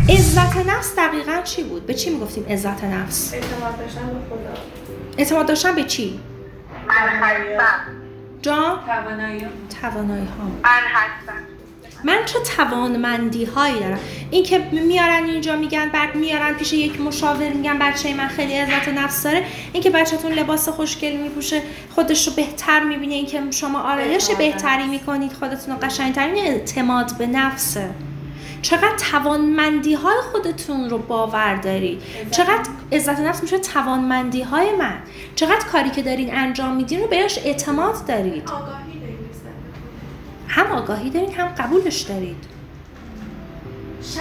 عزت نفس دقیقاً چی بود؟ به چی میگفتیم عزت نفس؟ اعتماد داشتن به خدا. اعتماد داشتن به چی؟ من هستم. جان؟ توانایی ها. من هستم. من چه توانمندی هایی دارم. این که میارن اینجا میگن بعد میارن پیش یک مشاور میگن بچه من خیلی عزت نفس داره، این که بچه‌تون لباس خوشگل میپوشه خودش رو بهتر میبینه، این که شما آرایش بهتری میکنید خودتون رو قشنگ‌تر، این اعتماد به نفسه. چقدر توانمندی های خودتون رو باور دارید، چقدر عزت نفس میشه توانمندی های من، چقدر کاری که دارین انجام میدین رو بهش اعتماد دارید، هم آگاهی دارین هم قبولش دارید.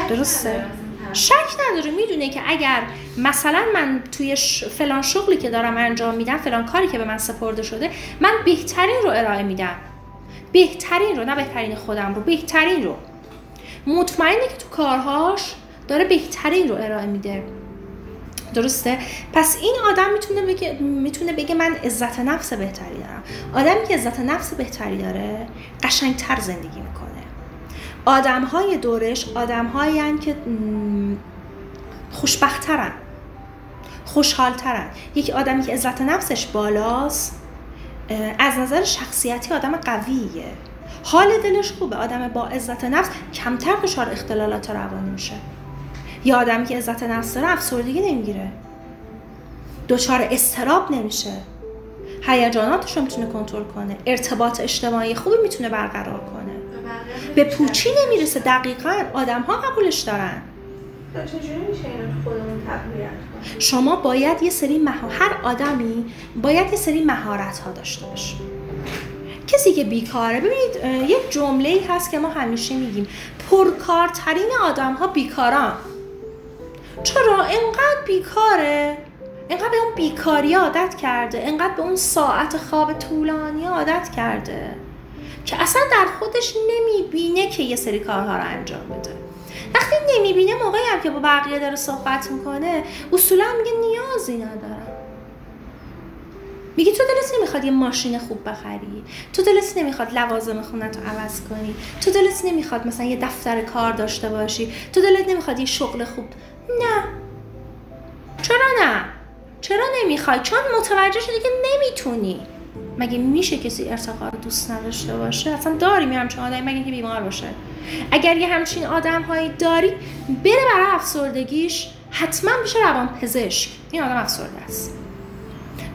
درسته؟ شک نداره، میدونه که اگر مثلا من توی فلان شغلی که دارم انجام میدم، فلان کاری که به من سپرده شده، من بهترین رو ارائه میدم، بهترین رو، نه بهترین خودم رو، بهترین رو، مطمئنه که تو کارهاش داره بهترین رو ارائه میده. درسته؟ پس این آدم میتونه بگه من عزت نفس بهتری دارم. آدمی که عزت نفس بهتری داره قشنگتر زندگی میکنه. آدمهای دورش آدمهایی هستند که خوشبخت‌ترن، خوشحال‌ترن. یک آدمی که عزت نفسش بالاست از نظر شخصیتی آدم قویه، حال دلش خوبه. آدم با عزت نفس کمتر دچار اختلالات روانی میشه. یا آدمی که عزت نفس داره افسردگی نمیگیره، دچار اضطراب نمیشه، هیجاناتش رو میتونه کنترل کنه، ارتباط اجتماعی خوبی میتونه برقرار کنه، به پوچی نمیرسه. دقیقاً آدم‌ها قبولش دارن. چجوری میشه اینو تو خودمون تقویت کنیم؟ شما باید یه سری هر آدمی باید یه سری مهارت‌ها داشته باشه. کسی که بیکاره، ببینید یک جمله‌ای هست که ما همیشه میگیم پرکارترین آدم‌ها بیکارن. چرا؟ انقدر بیکاره، انقدر به اون بیکاری عادت کرده، انقدر به اون ساعت خواب طولانی عادت کرده که اصلا در خودش نمیبینه که یه سری کارها رو انجام بده. وقتی نمیبینه، موقعی هم که با بقیه داره صحبت میکنه اصولا میگه نیازی ندارم. میگه تو دلت نمیخواد یه ماشین خوب بخری، تو دلت نمیخواد لوازم خونت رو عوض کنی، تو دلت نمیخواد مثلا یه دفتر کار داشته باشی، تو دلت نمیخواد یه شغل خوب. نه. چرا نمیخوای؟ چون متوجه شدی که نمیتونی. مگه میشه کسی ارتقا رو دوست نداشته باشه؟ اصلا داریم یه همچین آدمی مگه که بیمار باشه؟ اگر یه همچین آدم هایی داری، بره برای افسردگیش حتما بشه روان پزشک. این آدم افسرده است.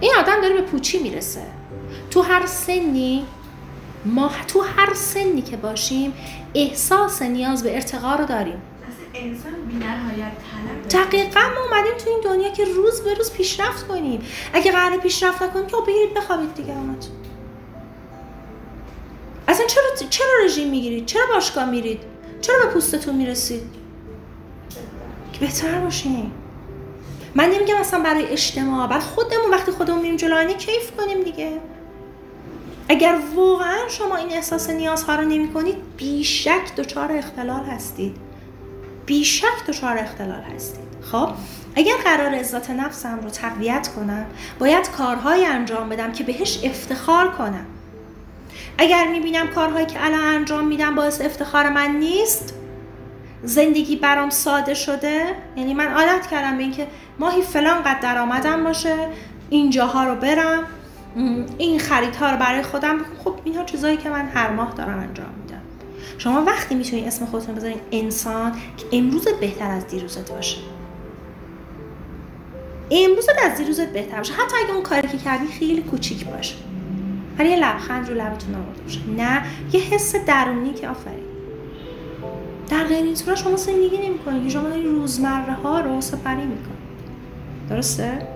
این آدم داره به پوچی میرسه. تو هر سنی که باشیم احساس نیاز به ارتقا رو داریم. انسان بی‌نهایت طلبه. دقیقاً ما اومدیم تو این دنیا که روز به روز پیشرفت کنیم. اگه قراره پیشرفت نکنیم که بگیرید بخوابید دیگه. اومد. اصلا چرا رژیم میگیرید؟ چرا باشگاه میرید؟ چرا به پوستتون میرسید؟ که بهتر باشیم. من نمیگم مثلا برای اجتماع، بعد خودمون وقتی خودمون میریم جلو آینه کیف کنیم دیگه. اگر واقعا شما این احساس نیازها رو نمی‌کنید، بیشک دچار اختلال هستید. خب اگر قرار عزت نفسم رو تقویت کنم، باید کارهایی انجام بدم که بهش افتخار کنم. اگر میبینم کارهایی که الان انجام میدم باعث افتخار من نیست، زندگی برام ساده شده، یعنی من عادت کردم به این که ماهی فلان قدر درآمدم باشه، اینجاها رو برم، این خریدها رو برای خودم بکنم. خب اینها چیزایی که من هر ماه دارم انجام میدم. شما وقتی میتونید اسم خودتون بذارین انسان که امروزت بهتر از دیروزت باشه، حتی اگه اون کاری که کردی خیلی کوچیک باشه، ولی یه لبخند رو لبتون آورده باشه، نه یه حس درونی که آفرین. در غیر این صورت شما زندگی نمی‌کنید، شما دارید روزمره ها رو سپری می‌کنید. درسته؟